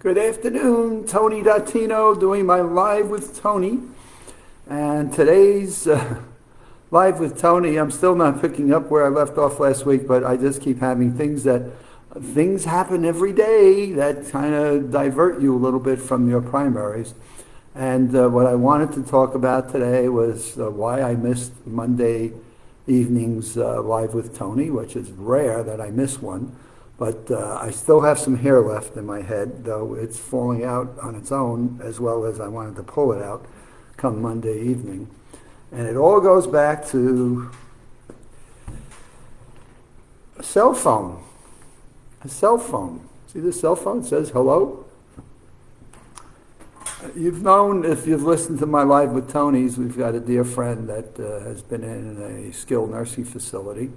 Good afternoon, Tony Datino doing my Live with Tony. And today's Live with Tony, I'm still not picking up where I left off last week, but I just keep having things happen every day that kind of divert you a little bit from your primaries. And what I wanted to talk about today was why I missed Monday evening's Live with Tony, which is rare that I miss one. But I still have some hair left in my head, though it's falling out on its own, as well as I wanted to pull it out come Monday evening. And it all goes back to a cell phone. A cell phone. See the cell phone? It says hello. You've known, if you've listened to my Live with Tony's, we've got a dear friend that has been in a skilled nursing facility.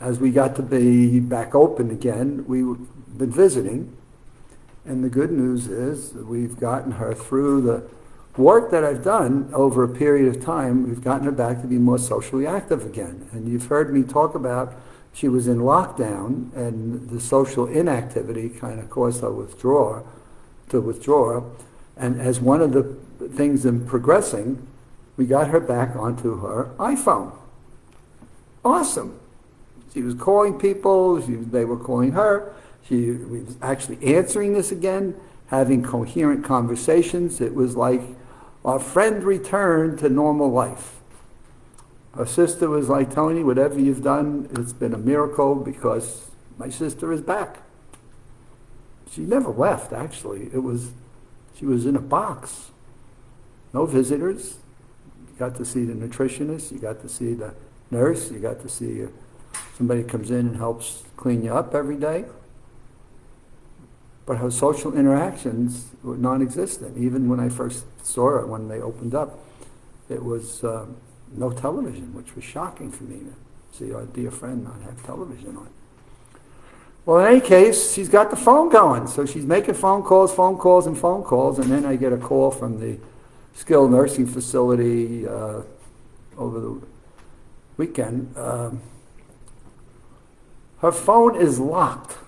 As we got to be back open again, we've been visiting, and the good news is that we've gotten her through the work that I've done over a period of time. We've gotten her back to be more socially active again. And you've heard me talk about she was in lockdown, and the social inactivity kind of caused her to withdraw. And as one of the things in progressing, we got her back onto her iPhone. Awesome. She was calling people, they were calling her. She was actually answering this again, having coherent conversations. It was like our friend returned to normal life. Her sister was like, Tony, whatever you've done, it's been a miracle because my sister is back. She never left, actually. She was in a box. No visitors. You got to see the nutritionist, you got to see the nurse, you got to see somebody comes in and helps clean you up every day. But her social interactions were non-existent. Even when I first saw her, when they opened up, it was no television, which was shocking for me to see our dear friend not have television on. Well, in any case, she's got the phone going. So she's making phone calls, and then I get a call from the skilled nursing facility over the weekend. Her phone is locked.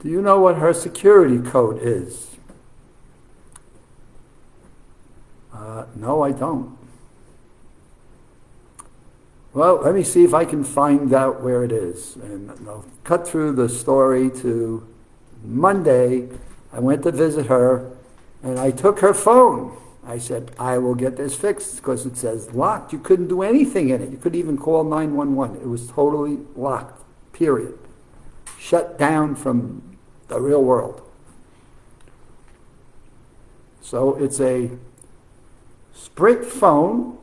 Do you know what her security code is? No, I don't. Well, let me see if I can find out where it is. And I'll cut through the story to Monday. I went to visit her, and I took her phone. I said, I will get this fixed because it says locked. You couldn't do anything in it. You couldn't even call 911. It was totally locked, period. Shut down from the real world. So it's a Sprint phone.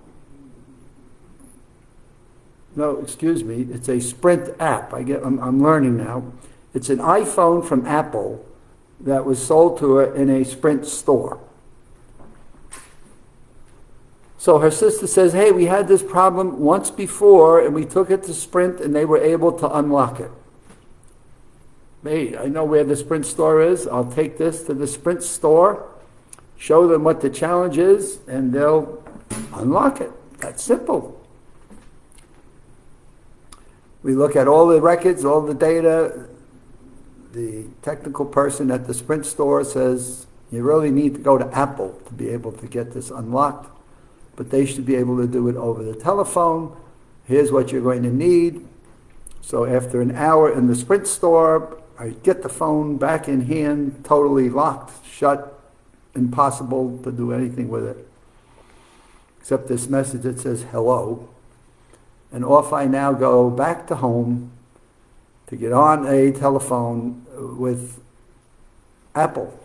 No, excuse me. It's a Sprint app. I'm learning now. It's an iPhone from Apple that was sold to her in a Sprint store. So her sister says, hey, we had this problem once before, and we took it to Sprint, and they were able to unlock it. Hey, I know where the Sprint store is. I'll take this to the Sprint store, show them what the challenge is, and they'll unlock it. That's simple. We look at all the records, all the data. The technical person at the Sprint store says, you really need to go to Apple to be able to get this unlocked. But they should be able to do it over the telephone. Here's what you're going to need. So after an hour in the Sprint store, I get the phone back in hand, totally locked, shut, impossible to do anything with it. Except this message that says hello. And off I now go back to home to get on a telephone with Apple.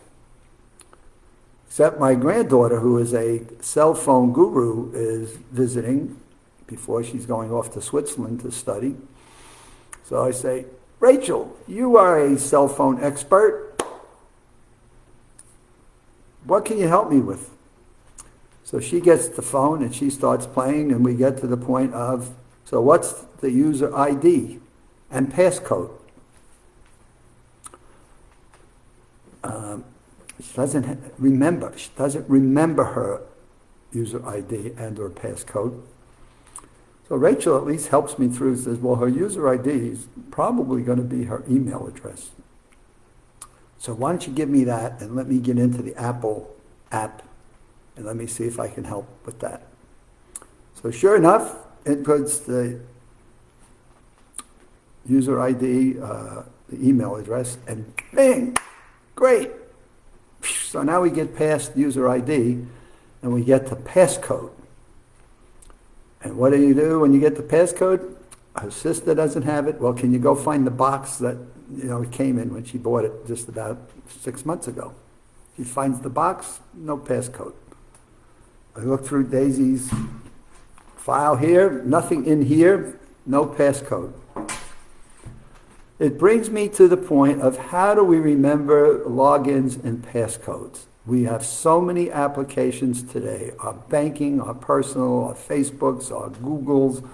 Except my granddaughter, who is a cell phone guru, is visiting before she's going off to Switzerland to study. So I say, Rachel, you are a cell phone expert. What can you help me with? So she gets the phone and she starts playing, and we get to the point of, so what's the user ID and passcode? She doesn't remember her user ID and or passcode. So Rachel at least helps me through, says, well, her user ID is probably going to be her email address. So why don't you give me that and let me get into the Apple app and let me see if I can help with that. So sure enough, it puts the user ID, the email address, and bing, great. So now we get past user ID and we get to passcode. And what do you do when you get the passcode? Her sister doesn't have it. Well, can you go find the box that it came in when she bought it just about 6 months ago? She finds the box, no passcode. I look through Daisy's file here, nothing in here, no passcode. It brings me to the point of how do we remember logins and passcodes? We have so many applications today, our banking, our personal, our Facebooks, our Googles,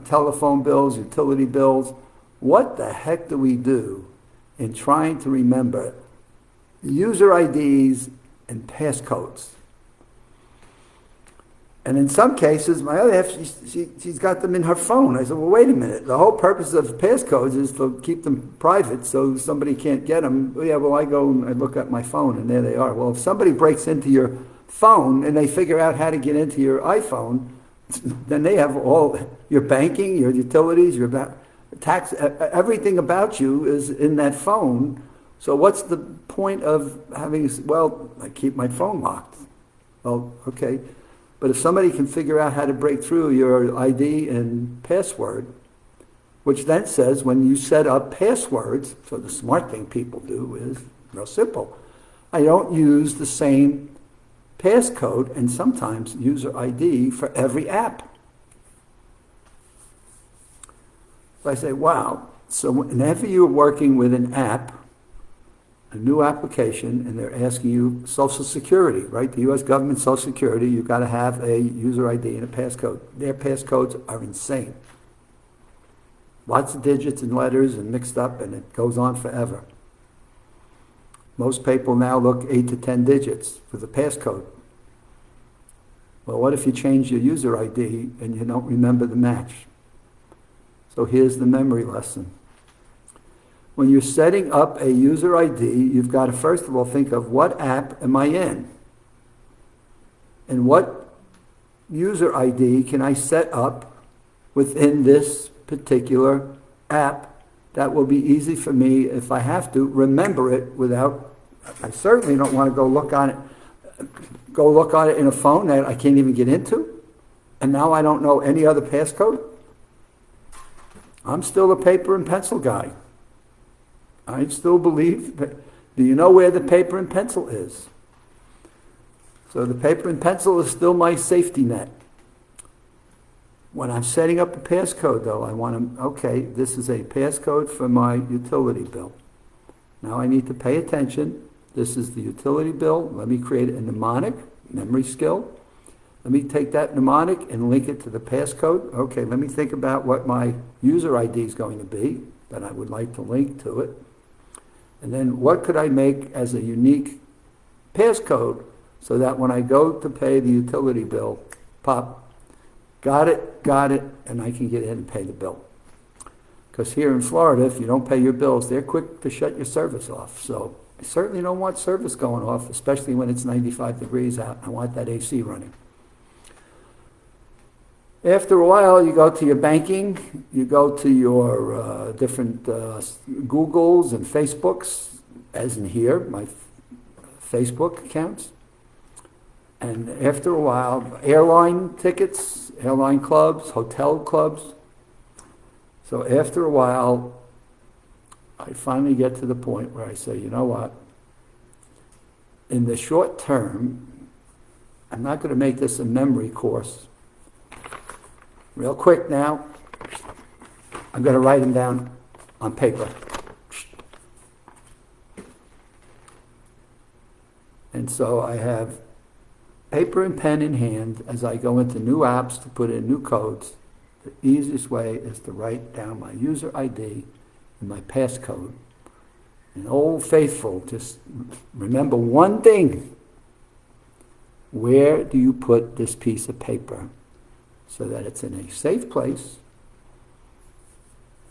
telephone bills, utility bills. What the heck do we do in trying to remember user IDs and passcodes? And in some cases, my other half, she's got them in her phone. I said, well, wait a minute. The whole purpose of passcodes is to keep them private so somebody can't get them. Yeah, well, I go and I look at my phone, and there they are. Well, if somebody breaks into your phone and they figure out how to get into your iPhone, then they have all your banking, your utilities, your tax, everything about you is in that phone. So what's the point of having, well, I keep my phone locked. Well, okay. But if somebody can figure out how to break through your ID and password, which then says when you set up passwords, so the smart thing people do is real simple. I don't use the same passcode and sometimes user ID for every app. So I say, wow. So whenever you're working with an app, a new application, and they're asking you Social Security, right? The U.S. government Social Security, you've got to have a user ID and a passcode. Their passcodes are insane. Lots of digits and letters and mixed up, and it goes on forever. Most people now look 8 to 10 digits for the passcode. Well, what if you change your user ID and you don't remember the match? So here's the memory lesson. When you're setting up a user ID, you've got to first of all think of what app am I in? And what user ID can I set up within this particular app that will be easy for me, if I have to, remember it without, I certainly don't want to go look on it in a phone that I can't even get into, and now I don't know any other passcode. I'm still a paper and pencil guy. I still believe, do you know where the paper and pencil is? So the paper and pencil is still my safety net. When I'm setting up a passcode though, I want to, okay, this is a passcode for my utility bill. Now I need to pay attention. This is the utility bill. Let me create a mnemonic, memory skill. Let me take that mnemonic and link it to the passcode. Okay, let me think about what my user ID is going to be that I would like to link to it. And then what could I make as a unique passcode so that when I go to pay the utility bill, pop, got it, and I can get in and pay the bill. Because here in Florida, if you don't pay your bills, they're quick to shut your service off. So I certainly don't want service going off, especially when it's 95 degrees out. I want that AC running. After a while, you go to your banking, you go to your different Googles and Facebooks, as in here, my Facebook accounts. And after a while, airline tickets, airline clubs, hotel clubs. So after a while, I finally get to the point where I say, you know what? In the short term, I'm not going to make this a memory course. Real quick now, I'm going to write them down on paper. And so I have paper and pen in hand as I go into new apps to put in new codes. The easiest way is to write down my user ID and my passcode. And Old Faithful, just remember one thing. Where do you put this piece of paper? so that it's in a safe place,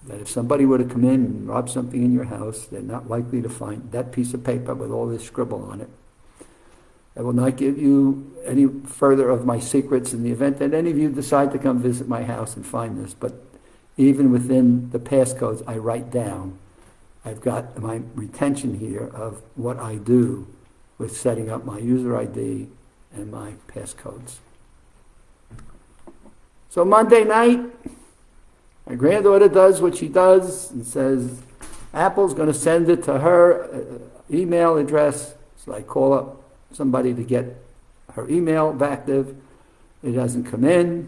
that if somebody were to come in and rob something in your house, they're not likely to find that piece of paper with all this scribble on it. I will not give you any further of my secrets in the event that any of you decide to come visit my house and find this, but even within the passcodes I write down, I've got my retention here of what I do with setting up my user ID and my passcodes. So Monday night, my granddaughter does what she does and says, Apple's going to send it to her email address. So I call up somebody to get her email active. It doesn't come in.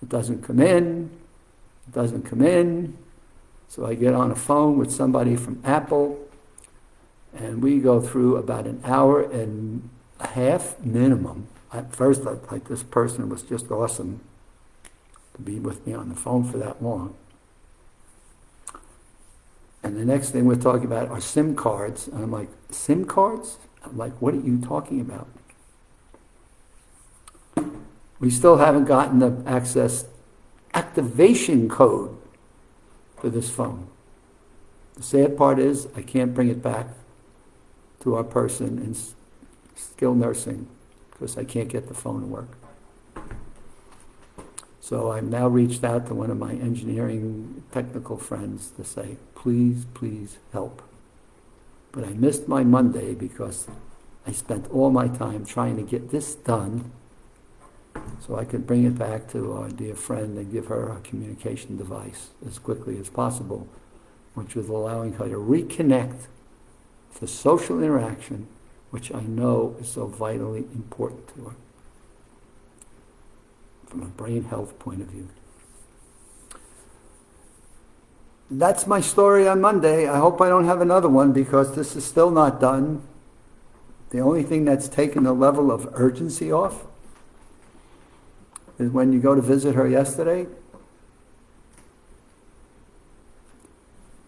It doesn't come in. It doesn't come in. So I get on a phone with somebody from Apple, and we go through about an hour and a half minimum. At first, I thought this person was just awesome to be with me on the phone for that long. And the next thing we're talking about are SIM cards. And I'm like, SIM cards? I'm like, what are you talking about? We still haven't gotten the access activation code for this phone. The sad part is I can't bring it back to our person in skilled nursing because I can't get the phone to work. So I've now reached out to one of my engineering technical friends to say, please, please help. But I missed my Monday because I spent all my time trying to get this done so I could bring it back to our dear friend and give her a communication device as quickly as possible, which was allowing her to reconnect for social interaction, which I know is so vitally important to her from a brain health point of view. That's my story on Monday. I hope I don't have another one because this is still not done. The only thing that's taken the level of urgency off is when you go to visit her yesterday.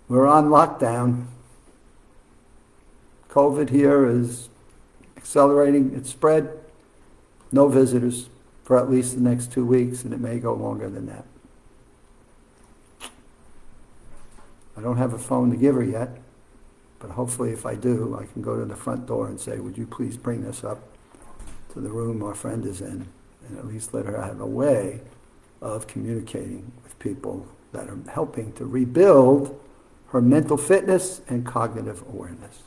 We're on lockdown. COVID here is accelerating its spread. No visitors for at least the next 2 weeks, and it may go longer than that. I don't have a phone to give her yet, but hopefully if I do, I can go to the front door and say, would you please bring this up to the room our friend is in, and at least let her have a way of communicating with people that are helping to rebuild her mental fitness and cognitive awareness.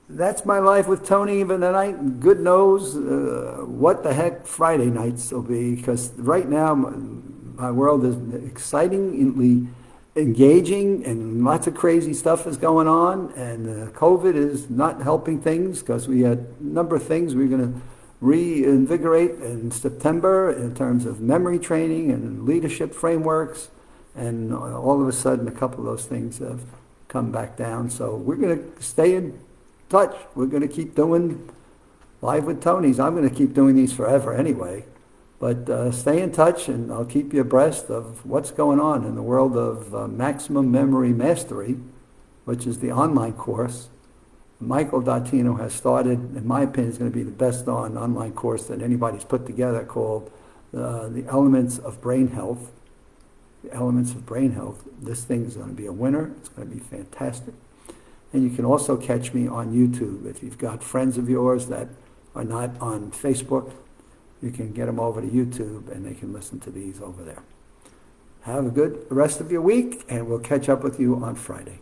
That's my life with Tony even tonight. Good knows what the heck Friday nights will be, because right now my world is excitingly engaging and lots of crazy stuff is going on, and COVID is not helping things because we had a number of things we're going to reinvigorate in September in terms of memory training and leadership frameworks, and all of a sudden a couple of those things have come back down. So we're going to stay in touch. We're going to keep doing Live with Tony's. I'm going to keep doing these forever anyway. But stay in touch, and I'll keep you abreast of what's going on in the world of Maximum Memory Mastery, which is the online course. Michael Dattino has started, in my opinion, is going to be the best online course that anybody's put together, called The Elements of Brain Health. The Elements of Brain Health. This thing is going to be a winner. It's going to be fantastic. And you can also catch me on YouTube. If you've got friends of yours that are not on Facebook, you can get them over to YouTube and they can listen to these over there. Have a good rest of your week, and we'll catch up with you on Friday.